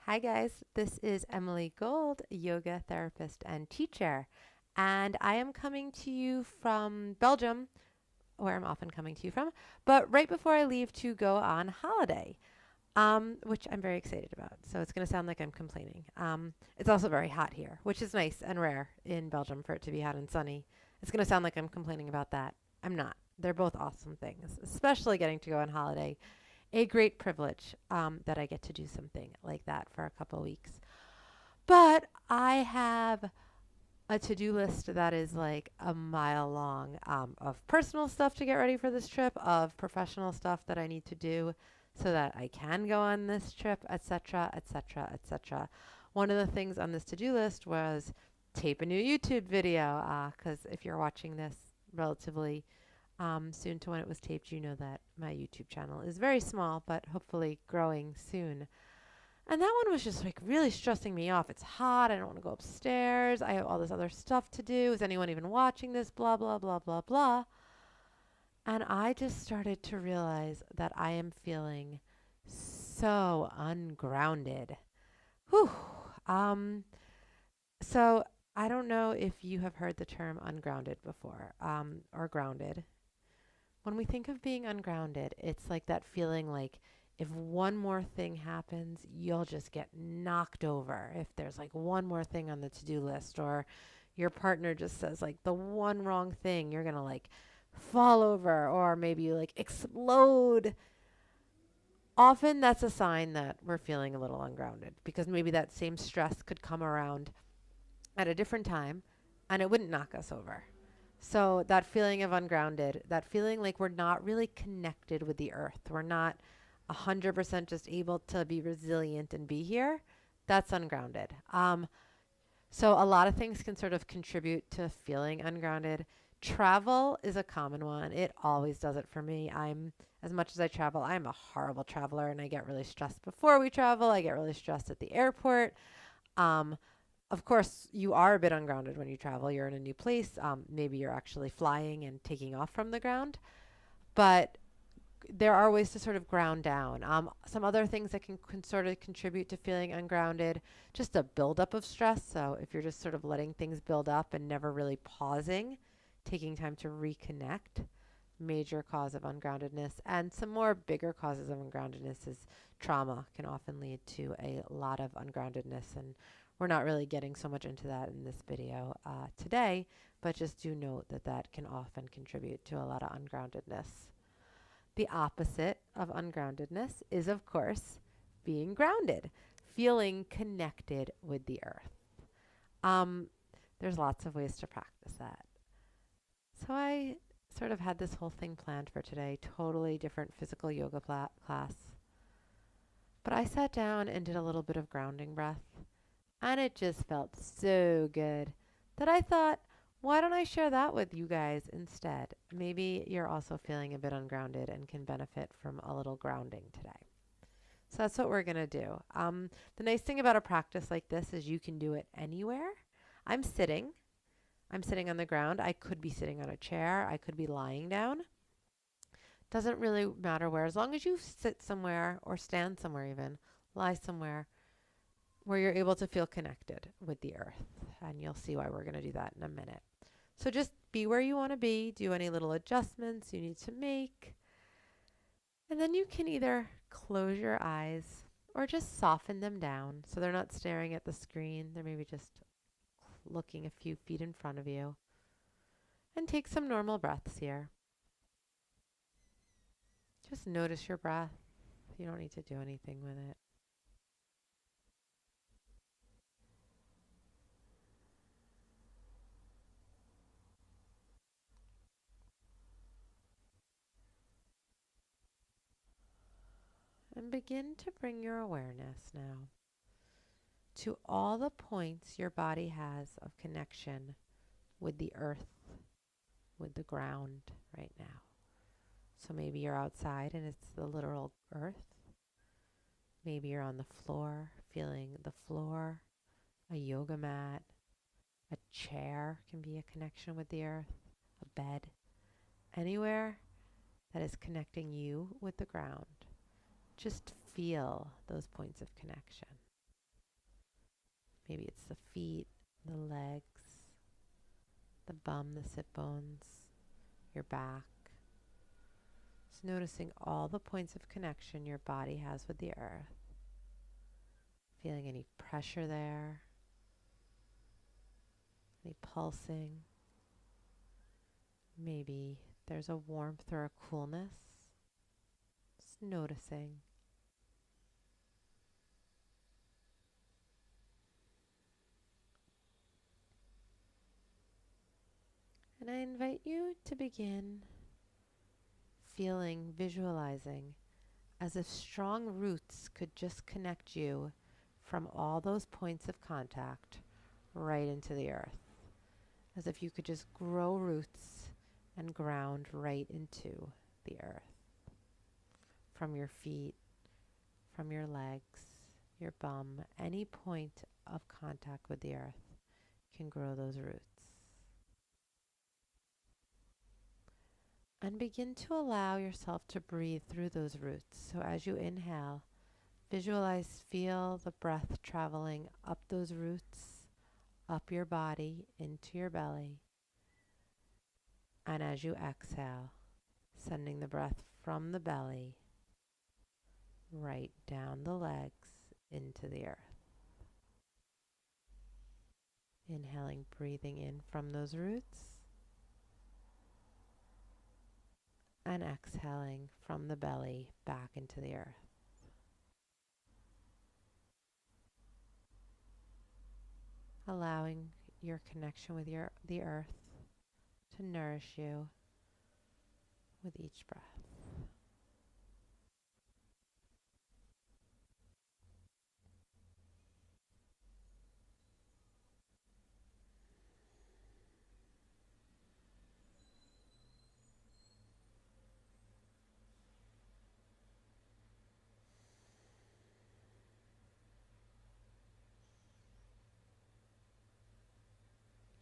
Hi, guys. This is Emily Gold, yoga therapist and teacher. And I am coming to you from Belgium, where I'm often coming to you from, but right before I leave to go on holiday, which I'm very excited about. So it's going to sound like I'm complaining. It's also very hot here, which is nice and rare in Belgium for it to be hot and sunny. It's going to sound like I'm complaining about that. I'm not. They're both awesome things, especially getting to go on holiday, a great privilege that I get to do something like that for a couple of weeks. But I have a to do list that is like a mile long of personal stuff to get ready for this trip, of professional stuff that I need to do so that I can go on this trip, etc., etc., etc. One of the things on this to do list was tape a new YouTube video because if you're watching this relatively soon to when it was taped, you know that my YouTube channel is very small, but hopefully growing soon. And that one was just like really stressing me off. It's hot. I don't want to go upstairs. I have all this other stuff to do. Is anyone even watching this? Blah, blah, blah, blah, blah. And I just started to realize that I am feeling so ungrounded. Whew. Um, so I don't know if you have heard the term ungrounded before, or grounded. When we think of being ungrounded, it's like that feeling like if one more thing happens, you'll just get knocked over. If there's like one more thing on the to do list, or your partner just says like the one wrong thing, you're going to like fall over, or maybe you like explode. Often that's a sign that we're feeling a little ungrounded because maybe that same stress could come around at a different time and it wouldn't knock us over. So that feeling of ungrounded, that feeling like we're not really connected with the earth, we're not 100% just able to be resilient and be here, that's ungrounded. So a lot of things can sort of contribute to feeling ungrounded. Travel is a common one. It always does it for me. As much as I travel, I'm a horrible traveler and I get really stressed before we travel. I get really stressed at the airport. Um, of course, you are a bit ungrounded when you travel. You're in a new place. Maybe you're actually flying and taking off from the ground. But there are ways to sort of ground down. Some other things that can sort of contribute to feeling ungrounded, just a buildup of stress. So if you're just sort of letting things build up and never really pausing, taking time to reconnect, major cause of ungroundedness. And some more bigger causes of ungroundedness is trauma can often lead to a lot of ungroundedness. And we're not really getting so much into that in this video today, but just do note that that can often contribute to a lot of ungroundedness. The opposite of ungroundedness is, of course, being grounded, feeling connected with the earth. Um, there's lots of ways to practice that. So I sort of had this whole thing planned for today, totally different physical yoga class. But I sat down and did a little bit of grounding breath, and it just felt so good that I thought, why don't I share that with you guys instead? Maybe you're also feeling a bit ungrounded and can benefit from a little grounding today. So that's what we're going to do. The nice thing about a practice like this is you can do it anywhere. I'm sitting. I'm sitting on the ground. I could be sitting on a chair. I could be lying down. Doesn't really matter where, as long as you sit somewhere or stand somewhere, even lie somewhere where you're able to feel connected with the earth. And you'll see why we're going to do that in a minute. So just be where you want to be, do any little adjustments you need to make. And then you can either close your eyes or just soften them down so they're not staring at the screen. They're maybe just looking a few feet in front of you. And take some normal breaths here. Just notice your breath. You don't need to do anything with it. And begin to bring your awareness now to all the points your body has of connection with the earth, with the ground right now. So maybe you're outside and it's the literal earth. Maybe you're on the floor, feeling the floor, a yoga mat, a chair can be a connection with the earth, a bed, anywhere that is connecting you with the ground. Just feel those points of connection. Maybe it's the feet, the legs, the bum, the sit bones, your back. Just noticing all the points of connection your body has with the earth. Feeling any pressure there, any pulsing. Maybe there's a warmth or a coolness. Just noticing. And I invite you to begin feeling, visualizing as if strong roots could just connect you from all those points of contact right into the earth. As if you could just grow roots and ground right into the earth. From your feet, from your legs, your bum, any point of contact with the earth can grow those roots. And begin to allow yourself to breathe through those roots. So as you inhale, visualize, feel the breath traveling up those roots, up your body, into your belly. And as you exhale, sending the breath from the belly right down the legs into the earth. Inhaling, breathing in from those roots. And exhaling from the belly back into the earth. Allowing your connection with the earth to nourish you with each breath.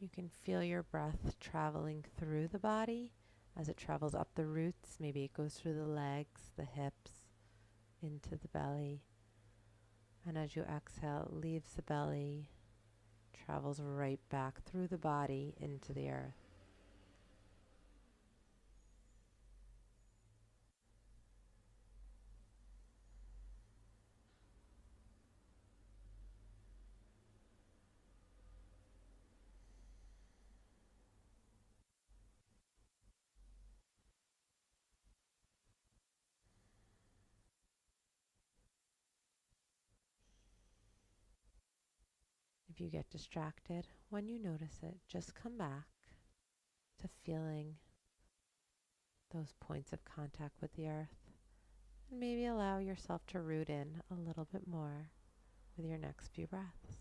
You can feel your breath traveling through the body as it travels up the roots. Maybe it goes through the legs, the hips, into the belly. And as you exhale, it leaves the belly, travels right back through the body into the earth. If you get distracted, when you notice it, just come back to feeling those points of contact with the earth. And maybe allow yourself to root in a little bit more with your next few breaths.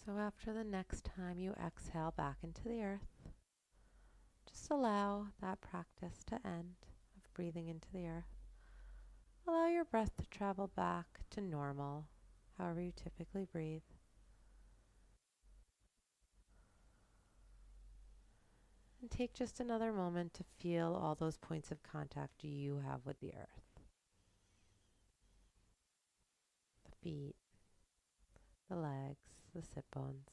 So after the next time you exhale back into the earth, just allow that practice to end of breathing into the earth. Allow your breath to travel back to normal, however you typically breathe. And take just another moment to feel all those points of contact you have with the earth. The feet, the legs, the sit bones.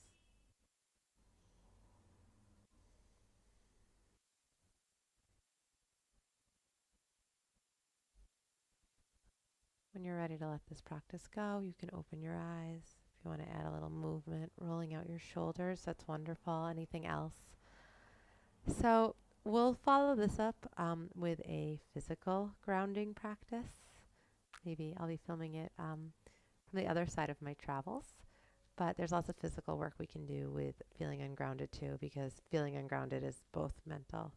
When you're ready to let this practice go, you can open your eyes. If you want to add a little movement, rolling out your shoulders, that's wonderful. Anything else? So we'll follow this up with a physical grounding practice. Maybe I'll be filming it from the other side of my travels. But there's lots of physical work we can do with feeling ungrounded too, because feeling ungrounded is both mental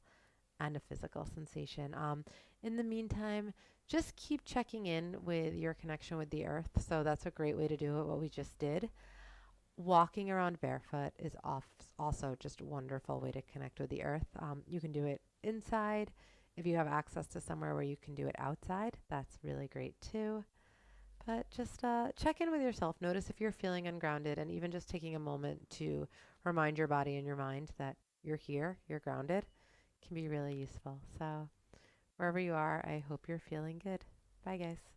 and a physical sensation. In the meantime, just keep checking in with your connection with the earth. So that's a great way to do it, what we just did. Walking around barefoot is also just a wonderful way to connect with the earth. You can do it inside. If you have access to somewhere where you can do it outside, that's really great too. But just check in with yourself. Notice if you're feeling ungrounded, and even just taking a moment to remind your body and your mind that you're here, you're grounded, can be really useful. So, wherever you are, I hope you're feeling good. Bye, guys.